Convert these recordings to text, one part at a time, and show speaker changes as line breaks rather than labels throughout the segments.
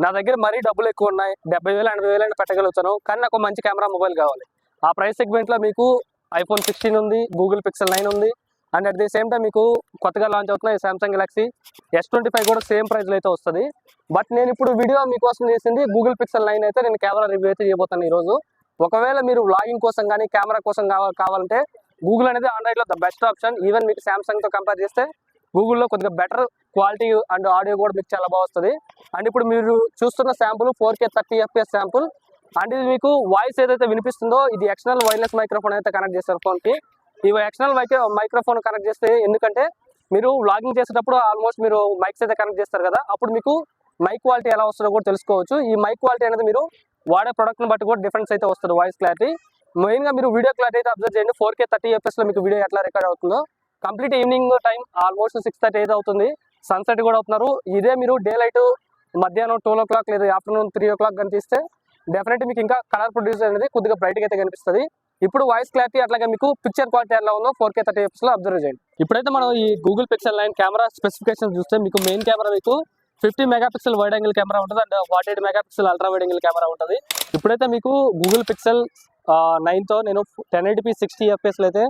నా దగ్గర మరీ డబ్బులు ఎక్కువ ఉన్నాయి, 70,000 80,000 పెట్టగలుగుతాను, కానీ నాకు మంచి కెమెరా మొబైల్ కావాలి. ఆ ప్రైస్ సెగ్మెంట్లో మీకు iPhone 16 ఉంది, Google Pixel 9 ఉంది, and at the same time మీకు కొత్తగా లాంచ్ అవుతున్న Samsung Galaxy S25 కూడా సేమ్ ప్రైస్లో అయితే వస్తుంది. బట్ నేను ఇప్పుడు వీడియో మీకోసం చేసింది Google Pixel 9 అయితే నేను కెమెరా రివ్యూ అయితే చేయబోతాను ఈరోజు. ఒకవేళ మీరు వ్లాగింగ్ కోసం కానీ కెమెరా కోసం కావాలంటే గూగుల్ అనేది ఆండ్రాయిడ్లో ద బెస్ట్ ఆప్షన్. ఈవెన్ మీకు Samsungతో కంపేర్ చేస్తే గూగుల్లో కొద్దిగా బెటర్ క్వాలిటీ అండ్ ఆడియో కూడా మీకు చాలా బాగా వస్తుంది. అండ్ ఇప్పుడు మీరు చూస్తున్న sample 4K 30 FPS sample. And ఇది మీకు వాయిస్ ఏదైతే వినిపిస్తుందో ఇది ఎక్స్టర్నల్ వైర్లెస్ మైక్రోఫోన్ అయితే కనెక్ట్ చేస్తారు ఫోన్కి. ఇవి ఎక్స్టర్నల్ మైక్రోఫోన్ కనెక్ట్ చేస్తే, ఎందుకంటే మీరు వ్లాగింగ్ చేసేటప్పుడు ఆల్మోస్ట్ మీరు మైక్స్ అయితే కనెక్ట్ చేస్తారు కదా, అప్పుడు మీకు మైక్ క్వాలిటీ ఎలా వస్తుందో కూడా తెలుసుకోవచ్చు. ఈ మైక్ క్వాలిటీ అనేది మీరు వాడే ప్రొడక్ట్ని బట్టి కూడా డిఫరెన్స్ అయితే వస్తుంది వాయిస్ క్లారిటీ. మెయిన్గా మీరు వీడియో క్లారిటీ అయితే అబ్జర్వ్ చేయండి. 4K 30 FPSలో మీకు వీడియో ఎట్లా రికార్డ్ అవుతుందో. కంప్లీట్ ఈవినింగ్ టైం ఆల్మోస్ట్ 6:30 అయితే అవుతుంది, సన్సెట్ కూడా అవుతున్నారు. ఇదే మీరు డే లైట్ మధ్యాహ్నం 12 o'clock లేదా ఆఫ్టర్నూన్ 3 o'clock కనిపిస్తే డెఫినెట్ మీకు ఇంకా కలర్ ప్రొడ్యూస్ అనేది కొద్దిగా బ్రైట్గా అయితే కనిపిస్తుంది. ఇప్పుడు వాయిస్ క్లారిటీ అట్లాగే మీకు పిక్చర్ క్వాలిటీ ఎలా ఉందో 4K 30 FPSలో అబ్జర్వ్ చేయండి. ఇప్పుడైతే మనం ఈ Google Pixel 9 కెమెరా స్పెసిఫికేషన్ చూస్తే మీకు మెయిన్ కెమెరా మీకు 50 MP వైడ్ యాంగిల్ కెమెరా ఉంటుంది and 48 MP ultra wide angle camera ఉంటుంది. ఇప్పుడైతే మీకు Google Pixel 9తో నేను 1080p 60 FPSలో అయితే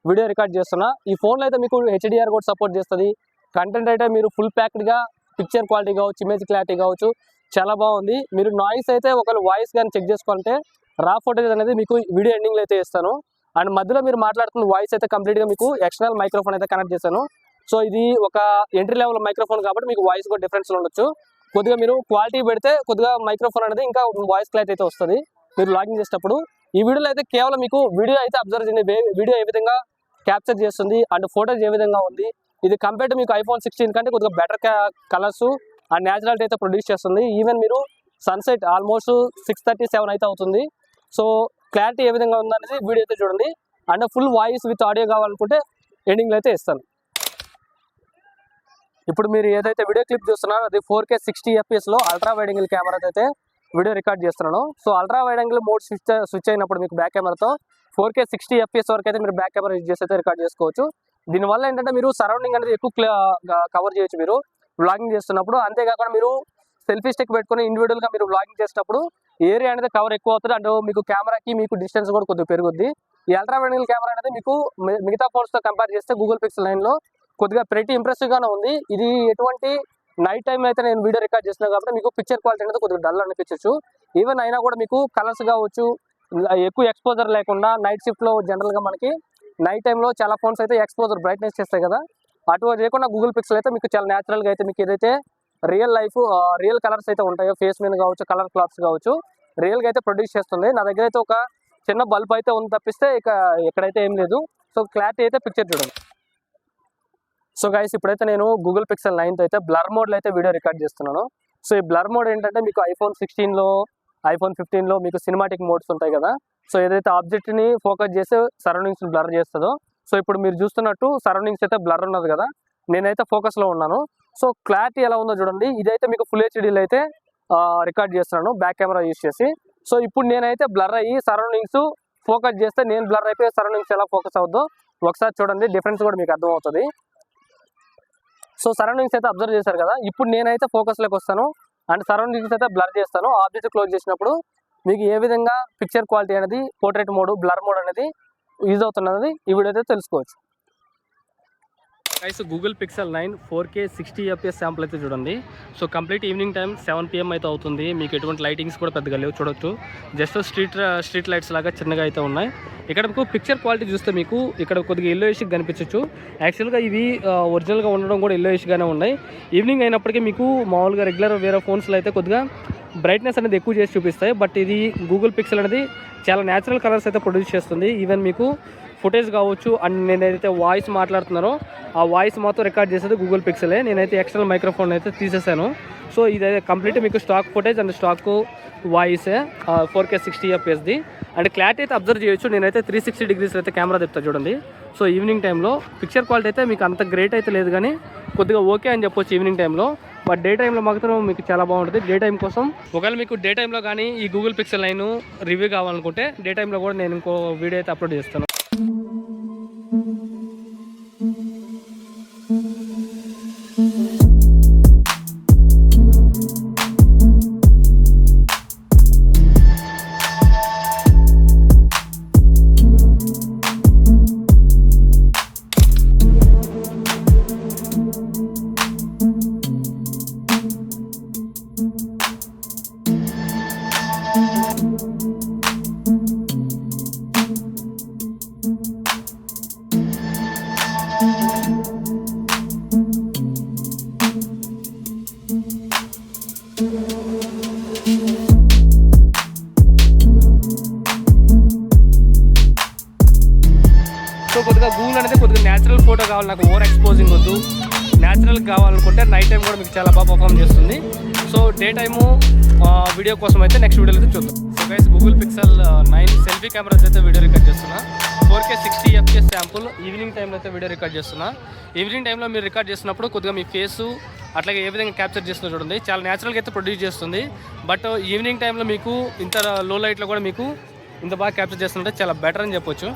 వీడియో రికార్డ్ చేస్తున్నా. ఈ ఫోన్లో అయితే మీకు HDR కూడా సపోర్ట్ చేస్తుంది. కంటెంట్ అయితే మీరు ఫుల్ ప్యాక్డ్గా పిక్చర్ క్వాలిటీ కావచ్చు, ఇమేజ్ క్లారిటీ కావచ్చు చాలా బాగుంది. మీరు నాయిస్ అయితే ఒకవేళ వాయిస్ కానీ చెక్ చేసుకోవాలంటే రా ఫోటేజ్ అనేది మీకు వీడియో ఎండింగ్లో అయితే ఇస్తాను. అండ్ మధ్యలో మీరు మాట్లాడుతున్న వాయిస్ అయితే కంప్లీట్గా మీకు ఎక్స్టర్నల్ మైక్రోఫోన్ అయితే కనెక్ట్ చేశాను. సో ఇది ఒక ఎంట్రీ లెవెల్ మైక్రోఫోన్ కాబట్టి మీకు వాయిస్ కూడా డిఫరెన్స్ ఉండొచ్చు. కొద్దిగా మీరు క్వాలిటీ పెడితే కొద్దిగా మైక్రోఫోన్ అనేది ఇంకా వాయిస్ క్లారిటీ అయితే వస్తుంది మీరు లాగింగ్ చేసేటప్పుడు. ఈ వీడియోలో అయితే కేవలం మీకు వీడియో అయితే అబ్జర్వ్ చేయండి, వీడియో ఏ విధంగా క్యాప్చర్ చేస్తుంది అండ్ ఫోటోస్ ఏ విధంగా ఉంది. ఇది కంపేర్ టు మీకు iPhone 16 కంటే కొద్దిగా బెటర్ కలర్స్ అండ్ న్యాచురాలిటీ అయితే ప్రొడ్యూస్ చేస్తుంది. ఈవెన్ మీరు సన్సెట్ ఆల్మోస్ట్ 6:37 అయితే అవుతుంది. సో క్లారిటీ ఏ విధంగా ఉందనేది వీడియో అయితే చూడండి. And full voice with audio కావాలనుకుంటే ఎండింగ్లో అయితే ఇస్తాను. ఇప్పుడు మీరు ఏదైతే వీడియో క్లిప్ చూస్తున్నారో అది 4K 60 FPSలో అల్ట్రా వైడ్ యాంగిల్ కెమెరాతో అయితే వీడియో రికార్డ్ చేస్తున్నాను. So ultra wide angle mode switch అయినప్పుడు మీకు బ్యాక్ కెమెరాతో 4K 60 FPS వరకు అయితే మీరు బ్యాక్ కెమెరా యూజ్ చేసి అయితే రికార్డ్ చేసుకోవచ్చు. దీనివల్ల ఏంటంటే మీరు సరౌండింగ్ అనేది ఎక్కువ కవర్ చేయొచ్చు మీరు వ్లాగింగ్ చేస్తున్నప్పుడు. అంతేకాకుండా మీరు సెల్ఫీ స్టిక్ పెట్టుకుని ఇండివిజువల్గా మీరు వ్లాగింగ్ చేసేటప్పుడు ఏరియా అనేది కవర్ ఎక్కువ అవుతుంది అండ్ మీకు కెమెరాకి మీకు డిస్టెన్స్ కూడా కొద్దిగా పెరుగుద్ది. ఈ అల్ట్రా వైడ్ యాంగిల్ కెమెరా అనేది మీకు మిగతా ఫోన్స్తో కంపేర్ చేస్తే Google Pixel 9లో కొద్దిగా pretty ఇంప్రెసివ్గానే ఉంది. ఇది ఎటువంటి నైట్ టైం అయితే నేను వీడియో రికార్డ్ చేస్తున్నాను కాబట్టి మీకు పిక్చర్ క్వాలిటీ అనేది కొద్దిగా డల్ అనిపించవచ్చు. ఈవెన్ అయినా కూడా మీకు కలర్స్ కావచ్చు ఎక్కువ ఎక్స్పోజర్ లేకుండా నైట్ షిఫ్ట్లో జనరల్గా మనకి నైట్ టైంలో చాలా ఫోన్స్ అయితే ఎక్స్పోజర్ బ్రైట్నెస్ చేస్తాయి కదా, అటువంటి చేయకుండా Google Pixel అయితే మీకు చాలా న్యాచురల్గా అయితే మీకు ఏదైతే రియల్ కలర్స్ అయితే ఉంటాయో ఫేస్ మీద కావచ్చు, కలర్ క్లాత్స్ కావచ్చు రియల్గా అయితే ప్రొడ్యూస్ చేస్తుంది. నా దగ్గర అయితే ఒక చిన్న బల్బ్ అయితే ఉంది తప్పిస్తే ఇక ఎక్కడైతే ఏం లేదు. సో క్లారిటీ అయితే పిక్చర్ చూడండి. సో గైస్ ఇప్పుడైతే నేను Google Pixel 9తో అయితే బ్లర్ మోడ్లో అయితే వీడియో రికార్డ్ చేస్తున్నాను. సో ఈ బ్లర్ మోడ్ ఏంటంటే మీకు iPhone 16లో iPhone 15లో మీకు సినిమాటిక్ మోడ్స్ ఉంటాయి కదా, సో ఏదైతే ఆబ్జెక్ట్ని ఫోకస్ చేసి సరౌండింగ్స్ని బ్లర్ చేస్తుందో, సో ఇప్పుడు మీరు చూస్తున్నట్టు సరౌండింగ్స్ అయితే బ్లర్ ఉన్నది కదా, నేనైతే ఫోకస్లో ఉన్నాను. సో క్లారిటీ ఎలా ఉందో చూడండి. ఇదైతే మీకు ఫుల్ హెచ్డీలో అయితే రికార్డ్ చేస్తున్నాను బ్యాక్ కెమెరా యూజ్ చేసి. సో ఇప్పుడు నేనైతే బ్లర్ అయ్యి సరౌండింగ్స్ ఫోకస్ చేస్తే నేను బ్లర్ అయిపోయి సరౌండింగ్స్ ఎలా ఫోకస్ అవుద్దో ఒకసారి చూడండి, డిఫరెన్స్ కూడా మీకు అర్థమవుతుంది. సో సరౌండింగ్స్ అయితే అబ్జర్వ్ చేశారు కదా, ఇప్పుడు నేనైతే ఫోకస్లోకి వస్తాను అండ్ సరౌండింగ్స్ అయితే బ్లర్ చేస్తాను. ఆబ్జెక్ట్ క్లోజ్ చేసినప్పుడు మీకు ఏ విధంగా పిక్చర్ క్వాలిటీ అనేది పోర్ట్రేట్ మోడ్ బ్లర్ మోడ్ అనేది యూజ్ అవుతున్నది ఈ వీడియో అయితే తెలుసుకోవచ్చు. Guys Google Pixel 9 4K 60 FPS sample అయితే చూడండి. So complete evening time 7 PM అయితే అవుతుంది. మీకు ఎటువంటి లైటింగ్స్ కూడా పెద్దగా లేవు చూడొచ్చు, జస్ట్ స్ట్రీట్ లైట్స్ లాగా చిన్నగా అయితే ఉన్నాయి. ఇక్కడ మీకు పిక్చర్ క్వాలిటీ చూస్తే మీకు ఇక్కడ కొద్దిగా ఎల్లోయిష్గా కనిపించవచ్చు. యాక్చువల్గా ఇవి ఒరిజినల్గా ఉండడం కూడా ఎల్లోయిష్గానే ఉన్నాయి. ఈవినింగ్ అయినప్పటికీ మీకు మామూలుగా రెగ్యులర్ వేరే ఫోన్స్లో అయితే కొద్దిగా బ్రైట్నెస్ అనేది ఎక్కువ చేసి చూపిస్తాయి. బట్ ఇది Google Pixel అనేది చాలా న్యాచురల్ కలర్స్ అయితే ప్రొడ్యూస్ చేస్తుంది. ఈవెన్ మీకు ఫుటేజ్ కావచ్చు అండ్ నేనైతే వాయిస్ మాట్లాడుతున్నారో ఆ వాయిస్ మాత్రం రికార్డ్ చేసేది Google Pixelే. నేనైతే ఎక్స్టర్నల్ మైక్రోఫోన్ అయితే తీసేసాను. సో ఇదైతే కంప్లీట్ మీకు స్టాక్ ఫుటేజ్ అండ్ స్టాక్ వాయిసే 4K 60 FPSది. అండ్ క్లారిటీ అయితే అబ్జర్వ్ చేయొచ్చు. నేనైతే 360 degrees అయితే కెమెరా తిప్పుతా చూడండి. సో ఈవినింగ్ టైంలో పిక్చర్ క్వాలిటీ అయితే మీకు అంత గ్రేట్ అయితే లేదు కానీ కొద్దిగా ఓకే అని చెప్పొచ్చు ఈవినింగ్ టైంలో. బట్ డే టైంలో మాత్రం మీకు చాలా బాగుంటుంది. డే టైం కోసం ఒకవేళ మీకు డే టైంలో కానీ ఈ Google Pixel 9 రివ్యూ కావాలనుకుంటే డే టైంలో కూడా నేను ఇంకో వీడియో అయితే అప్లోడ్ చేస్తాను. సో కొద్దిగా గూగుల్ అనేది కొద్దిగా న్యాచురల్ ఫోటో కావాలి, నాకు ఓవర్ ఎక్స్పోజింగ్ వద్దు, న్యాచురల్ కావాలనుకుంటే నైట్ టైం కూడా మీకు చాలా బాగా పర్ఫామ్ చేస్తుంది. సో డే టైము వీడియో కోసం అయితే నెక్స్ట్ వీడియోలో అయితే చూద్దాం. So guys Google pixel 9 selfie cameras అయితే వీడియో రికార్డ్ చేస్తున్నా. 4K 60 FPS శాంపుల్ ఈవినింగ్ టైంలో అయితే వీడియో రికార్డ్ చేస్తున్నా. ఈవినింగ్ టైంలో మీరు రికార్డ్ చేసినప్పుడు కొద్దిగా మీ ఫేసు అట్లాగే ఏ విధంగా క్యాప్చర్ చేస్తుందో చూడండి, చాలా న్యాచురల్గా అయితే ప్రొడ్యూస్ చేస్తుంది. బట్ ఈవినింగ్ టైంలో మీకు ఇంత లో లైట్లో కూడా మీకు ఇంత బాగా క్యాప్చర్ చేస్తుంటే చాలా బెటర్ అని చెప్పొచ్చు.